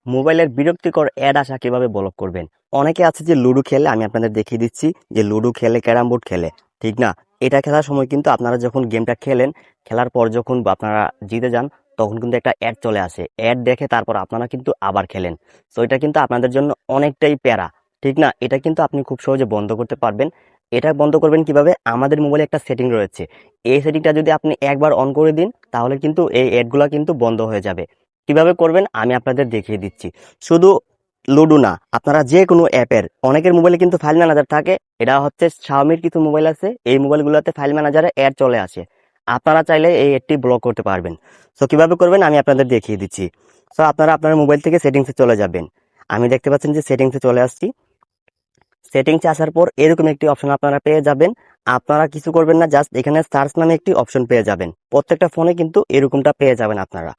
মোবাইলের বিরক্তিকর অ্যাড আসা কিভাবে ব্লক করবেন? অনেকে আছে যে লুডো খেলে, আমি আপনাদের দেখিয়ে দিচ্ছি যে লুডো খেলে, ক্যারাম বোর্ড খেলে, ঠিক না? এটা খেলার সময় কিন্তু আপনারা যখন গেমটা খেলেন, খেলার পর যখন আপনারা জিতে যান, তখন কিন্তু একটা অ্যাড চলে আসে। অ্যাড দেখে তারপর আপনারা কিন্তু আবার খেলেন। সো এটা কিন্তু আপনাদের জন্য অনেকটাই প্যারা, ঠিক না? এটা কিন্তু আপনি খুব সহজে বন্ধ করতে পারবেন। এটা বন্ধ করবেন কিভাবে? আমাদের মোবাইলে একটা সেটিং রয়েছে। এই সেটিংটা যদি আপনি একবার অন করে দিন, তাহলে কিন্তু এই অ্যাডগুলা কিন্তু বন্ধ হয়ে যাবে। কিভাবে করবেন আমি আপনাদের দেখিয়ে দিচ্ছি। শুধু লুডো না, আপনারা যে কোনো অ্যাপের, অনেকের মোবাইলে কিন্তু ফাইল ম্যানেজার থাকে। এটা হচ্ছে শাওমির কিছু মোবাইল আছে, এই মোবাইলগুলোতে ফাইল ম্যানেজারে অ্যাড চলে আসে। আপনারা চাইলে এই অ্যাডটি ব্লক করতে পারবেন। সো কিভাবে করবেন আমি আপনাদের দেখিয়ে দিচ্ছি। সো আপনারা আপনার মোবাইল থেকে সেটিংসে চলে যাবেন। আমি দেখতে পাচ্ছেন যে সেটিংসে চলে আসছি। সেটিংসে আসার পর এরকম একটি অপশন আপনারা পেয়ে যাবেন। আপনারা কিছু করবেন না, জাস্ট এখানে সার্চ নামে একটি অপশন পেয়ে যাবেন। প্রত্যেকটা ফোনে কিন্তু এরকমটা পেয়ে যাবেন আপনারা।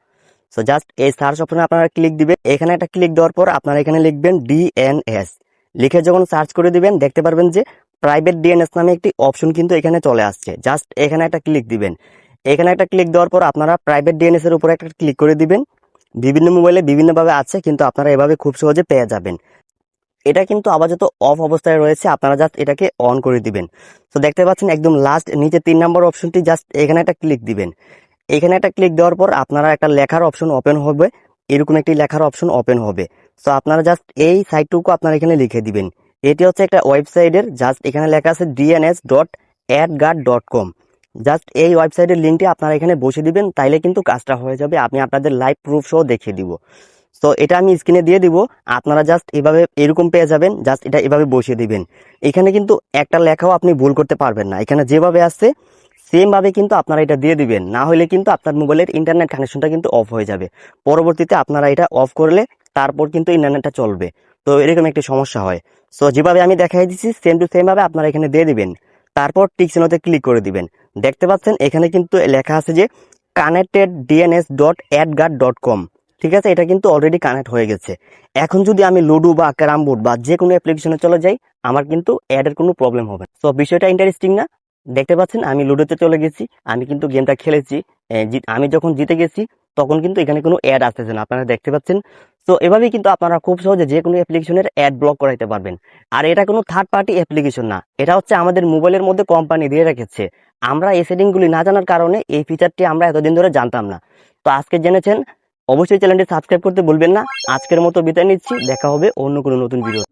সো জাস্ট এই সার্চ অপশনে আপনারা ক্লিক দিবেন। এখানে একটা ক্লিক দেওয়ার পর আপনারা এখানে লিখবেন ডিএনএস। লিখে যখন সার্চ করে দিবেন, দেখতে পারবেন যে প্রাইভেট ডিএনএস নামে একটি অপশন কিন্তু এখানে চলে আসছে। জাস্ট এখানে একটা ক্লিক দিবেন। এখানে একটা ক্লিক দেওয়ার পর আপনারা প্রাইভেট ডিএনএস এর উপরে একটা ক্লিক করে দিবেন। বিভিন্ন মোবাইলে বিভিন্নভাবে আছে, কিন্তু আপনারা এভাবে খুব সহজে পেয়ে যাবেন। এটা কিন্তু আপাতত অফ অবস্থায় রয়েছে, আপনারা জাস্ট এটাকে অন করে দিবেন। তো দেখতে পাচ্ছেন একদম লাস্ট নিচে 3 নম্বর অপশনটি, জাস্ট এখানে একটা ক্লিক দিবেন। এখানে একটা ক্লিক দেওয়ার পর আপনারা একটা লেখার অপশন ওপেন হবে, এরকম একটি লেখার অপশন ওপেন হবে। সো আপনারা জাস্ট এই সাইটটুকু আপনারা এখানে লিখে দিবেন। এটি হচ্ছে একটা ওয়েবসাইটের, জাস্ট এখানে লেখা আছে dns.adguard.com। জাস্ট এই ওয়েবসাইটের লিঙ্কটি আপনারা এখানে বসে দিবেন, তাইলে কিন্তু কাজটা হয়ে যাবে। আমি আপনাদের লাইভ প্রুফ সহ দেখিয়ে দিব। তো এটা আমি স্ক্রিনে দিয়ে দিব। আপনারা জাস্ট এভাবে এরকম পেয়ে যাবেন, জাস্ট এটা এভাবে বসিয়ে দিবেন। এখানে কিন্তু একটা লেখাও আপনি ভুল করতে পারবেন না। এখানে যেভাবে আছে সেম ভাবে কিন্তু আপনারা এটা দিয়ে দিবেন, না হলে কিন্তু আপনার মোবাইলের ইন্টারনেট কানেকশনটা কিন্তু অফ হয়ে যাবে। পরবর্তীতে আপনারা এটা অফ করলে তারপর কিন্তু ইন্টারনেটটা চলবে। তো এরকম একটি সমস্যা হয়। সো যেভাবে আমি দেখাই দিচ্ছি সেম টু সেম ভাবে আপনারা এখানে দিয়ে দিবেন। তারপর টিক চিহ্নতে ক্লিক করে দিবেন। দেখতে পাচ্ছেন এখানে কিন্তু লেখা আছে যে connected.dns.adguard.com। ঠিক আছে, এটা কিন্তু অলরেডি কানেক্ট হয়ে গেছে। এখন যদি আমি লুডো বা ক্যারাম বোর্ড বা যে কোনো অ্যাপ্লিকেশনে চলে যাই, আমার কিন্তু অ্যাডের কোনো প্রবলেম হবে না। তো বিষয়টা ইন্টারেস্টিং না? দেখতে পাচ্ছেন আমি লুডোতে চলে গেছি, আমি কিন্তু গেমটা খেলেছি। আমি যখন জিতে গেছি তখন কিন্তু এখানে কোনো অ্যাড আসতেছে না, আপনারা দেখতে পাচ্ছেন। তো এভাবেই কিন্তু আপনারা খুব সহজে যে কোনো অ্যাপ্লিকেশনের অ্যাড ব্লক করাইতে পারবেন। আর এটা কোনো থার্ড পার্টি অ্যাপ্লিকেশন না, এটা হচ্ছে আমাদের মোবাইলের মধ্যে কোম্পানি দিয়ে রেখেছে। আমরা এই সেটিংগুলি না জানার কারণে এই ফিচারটি আমরা এতদিন ধরে জানতাম না। তো আজকে জেনেছেন, অবশ্যই চ্যানেলটি সাবস্ক্রাইব করতে ভুলবেন না। আজকের মতো বিদায় নিচ্ছি, দেখা হবে অন্য কোনো নতুন ভিডিও।